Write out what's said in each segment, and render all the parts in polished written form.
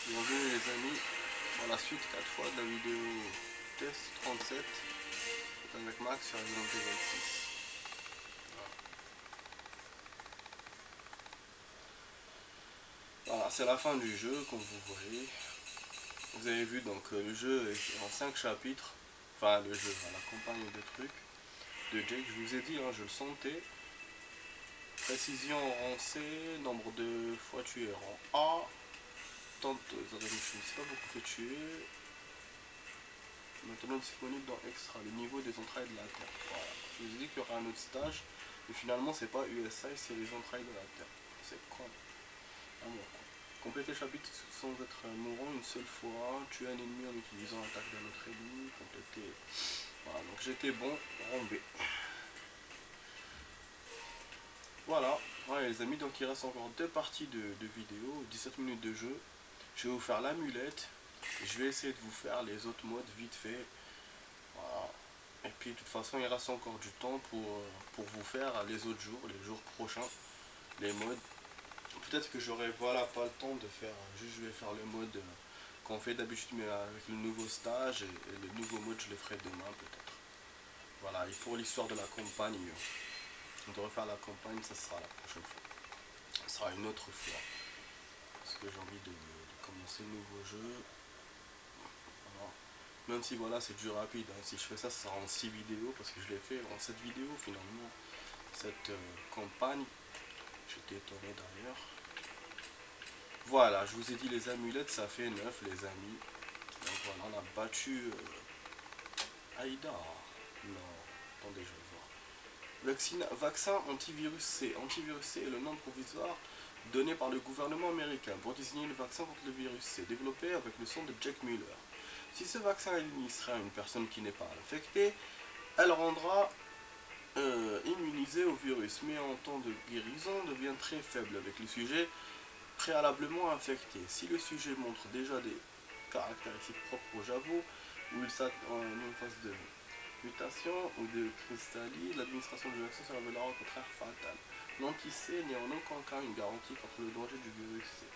Bienvenue les amis pour la suite 4 fois de la vidéo test 37 avec Max sur Resident Evil 6. Voilà, c'est la fin du jeu comme vous voyez. Vous avez vu donc le jeu est en 5 chapitres. Enfin le jeu, la campagne de trucs de Jake, je vous ai dit, hein, je le sentais. Précision en rang C, nombre de fois tué rang A. Tant de je ne sais pas beaucoup fait tuer. Maintenant disponible dans Extra, le niveau des entrailles de la Terre. Voilà. Je vous ai dit qu'il y aura un autre stage, mais finalement c'est pas USI, c'est les entrailles de la Terre. C'est con. Amour con. Compléter le chapitre sans être mourant une seule fois, tuer un ennemi en utilisant l'attaque d'un autre ennemi, compléter. Voilà, donc j'étais bon, rang B. Voilà, ouais les amis, donc il reste encore 2 parties de vidéo, 17 minutes de jeu. Je vais vous faire l'amulette, et je vais essayer de vous faire les autres modes vite fait. Voilà. Et puis de toute façon il reste encore du temps pour vous faire les autres jours, les jours prochains, les modes. Peut-être que j'aurai voilà pas le temps de faire, juste je vais faire le mode qu'on fait d'habitude mais avec le nouveau stage et le nouveau mode je le ferai demain peut-être. Voilà, et pour l'histoire de la campagne, de refaire la campagne ça sera la prochaine fois. Ça sera une autre fois. Parce que j'ai envie de commencer le nouveau jeu. Voilà. Même si voilà c'est du rapide, hein. Si je fais ça, ça sera en 6 vidéos parce que je l'ai fait en 7 vidéos finalement. Cette campagne, j'étais étonné d'ailleurs. Voilà, je vous ai dit les amulettes, ça fait 9 les amis. Donc voilà, on a battu Aïda. Non, attendez, je vais voir. Vaccin antivirus C. Antivirus C est le nom provisoire donné par le gouvernement américain pour désigner le vaccin contre le virus C, développé avec le son de Jack Miller. Si ce vaccin est administré à une personne qui n'est pas infectée, elle rendra immunisée au virus, mais en temps de guérison devient très faible avec le sujet préalablement infecté. Si le sujet montre déjà des caractéristiques propres au Javo, ou il s'attend en une phase de mutation ou de cristallis, l'administration du vaccin se révélera au contraire fatale. L'anti-C n'est en aucun cas une garantie contre le danger du virus C,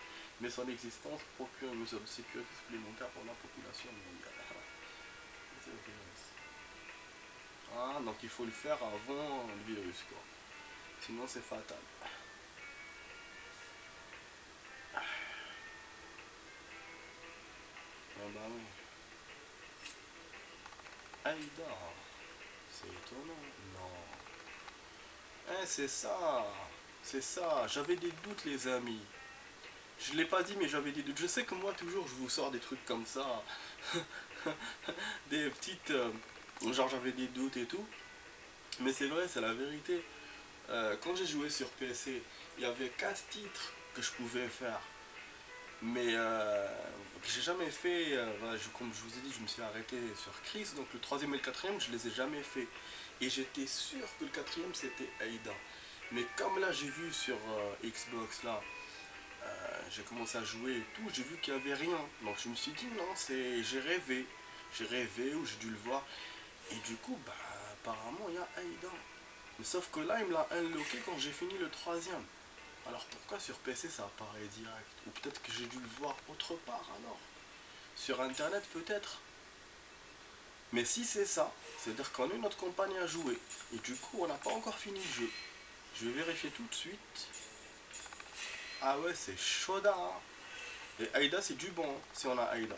mais son existence procure une mesure de sécurité supplémentaire pour la population mondiale. Ah, donc il faut le faire avant le virus, quoi. Sinon c'est fatal. Ah bah oui. Aïda, c'est étonnant. Non. C'est ça. C'est ça. J'avais des doutes, les amis. Je l'ai pas dit, mais j'avais des doutes. Je sais que moi, toujours, je vous sors des trucs comme ça. Des petites. Genre, j'avais des doutes et tout. Mais c'est vrai, c'est la vérité. Quand j'ai joué sur PC, il y avait 4 titres que je pouvais faire. Mais que j'ai jamais fait. Voilà, comme je vous ai dit, je me suis arrêté sur Chris. Donc, le troisième et le quatrième, je les ai jamais fait. Et j'étais sûr que le quatrième, c'était Aïda. Mais comme là, j'ai vu sur Xbox, là, j'ai commencé à jouer et tout, j'ai vu qu'il n'y avait rien. Donc je me suis dit non, c'est j'ai rêvé. J'ai rêvé ou j'ai dû le voir. Et du coup, bah apparemment il y a Aïda. Mais sauf que là, il me l'a unlocké quand j'ai fini le troisième. Alors pourquoi sur PC ça apparaît direct? Ou peut-être que j'ai dû le voir autre part alors. Sur internet peut-être. Mais si c'est ça, c'est-à-dire qu'on a une autre campagne à jouer. Et du coup, on n'a pas encore fini le jeu. Je vais vérifier tout de suite. Ah ouais, c'est chaudin. Hein. Et Aïda, c'est du bon, hein, si on a Aïda.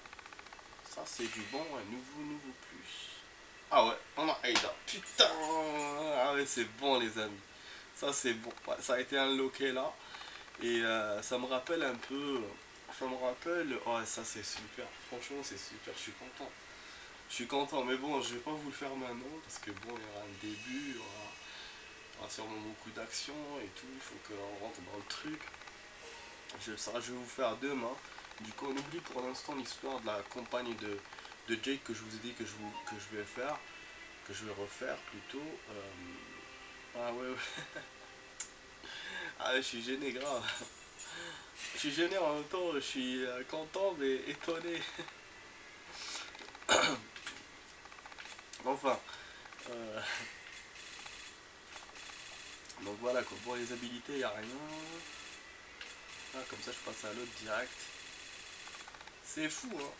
Ça, c'est du bon, un nouveau plus. Ah ouais, on a Aïda. Putain. Ah ouais, c'est bon, les amis. Ça, c'est bon. Ouais, ça a été unlocké là. Et ça me rappelle un peu. Ça me rappelle. Ouais, ça, c'est super. Franchement, c'est super. Je suis content. Je suis content. Mais bon, je vais pas vous le faire maintenant. Parce que bon, il y aura un début. Il y aura sûrement beaucoup d'action et tout. Il faut qu'on rentre dans le truc. Ça, je vais vous faire demain. Du coup, on oublie pour l'instant l'histoire de la campagne de Jake que je vous ai dit que je vais faire, que je vais refaire plutôt. Ah ouais, ouais. Ah, je suis gêné grave. Je suis gêné en même temps, je suis content mais étonné. Enfin, euh, donc voilà quoi. Bon, les habilités, il n'y a rien. Ah, comme ça, je passe à l'autre direct. C'est fou, hein.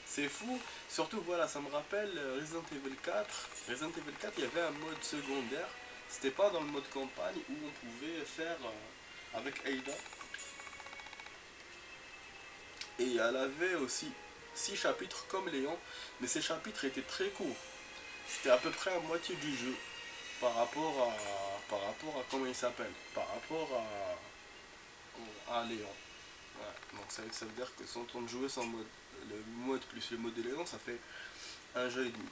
C'est fou. Surtout, voilà, ça me rappelle Resident Evil 4. Resident Evil 4, il y avait un mode secondaire. C'était pas dans le mode campagne où on pouvait faire avec Ada. Et elle avait aussi 6 chapitres comme Léon. Mais ces chapitres étaient très courts. C'était à peu près à moitié du jeu. Par rapport à comment il s'appelle. Par rapport à Léon. Ouais, donc ça veut dire que son temps de jouer sans mode, le mode plus le mode de Léon, ça fait un jeu et demi.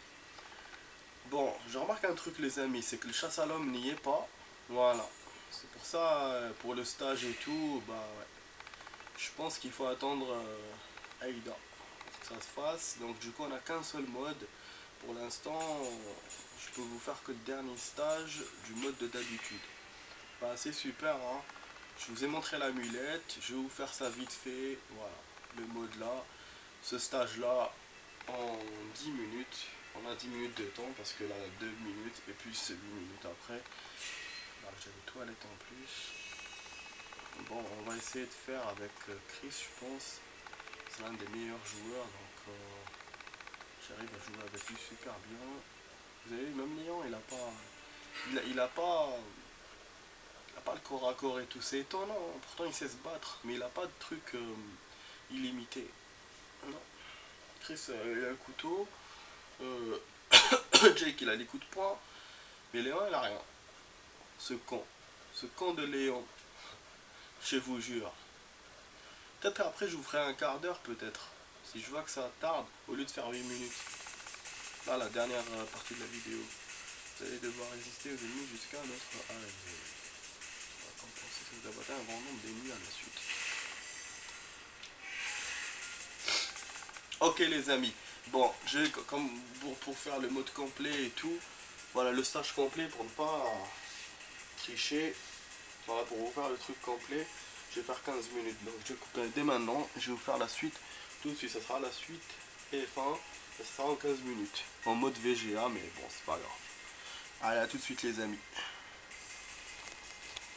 Bon, je remarque un truc les amis, c'est que le chasse à l'homme n'y est pas. Voilà. C'est pour ça, pour le stage et tout, bah ouais. Je pense qu'il faut attendre Aida pour que ça se fasse. Donc du coup on n'a qu'un seul mode. Pour l'instant, je peux vous faire que le dernier stage du mode de d'habitude. Bah c'est super hein. Je vous ai montré l'amulette, je vais vous faire ça vite fait. Voilà, le mode là. Ce stage là en 10 minutes. On a 10 minutes de temps parce que là 2 minutes et puis c'est 8 minutes après. Là j'ai les toilettes en plus. Bon, on va essayer de faire avec Chris, je pense. C'est l'un des meilleurs joueurs, donc j'arrive à jouer avec lui super bien. Vous avez vu, même Léon, il a pas, il a pas, il a pas le corps à corps et tout. C'est étonnant, hein. Pourtant il sait se battre, mais il a pas de truc illimité. Non. Chris, il a le couteau. Euh, Jake, il a les coups de poing. Mais Léon, il a rien. Ce con. Ce con de Léon. Je vous jure. Peut-être après, je vous ferai un quart d'heure, peut-être. Si je vois que ça tarde, au lieu de faire 8 minutes. Là, la dernière partie de la vidéo. Vous allez devoir résister aux ennemis jusqu'à notre arrivée. On va compenser si vous abattez un grand nombre d'ennemis à la suite. Ok les amis. Bon, j'ai comme pour faire le mode complet et tout. Voilà le stage complet pour ne pas tricher. Voilà pour vous faire le truc complet. Je vais faire 15 minutes. Donc je vais couper dès maintenant. Je vais vous faire la suite. Tout de suite, ça sera la suite. Et fin, ça sera en 15 minutes. En mode VGA, mais bon, c'est pas grave. Allez, à tout de suite les amis.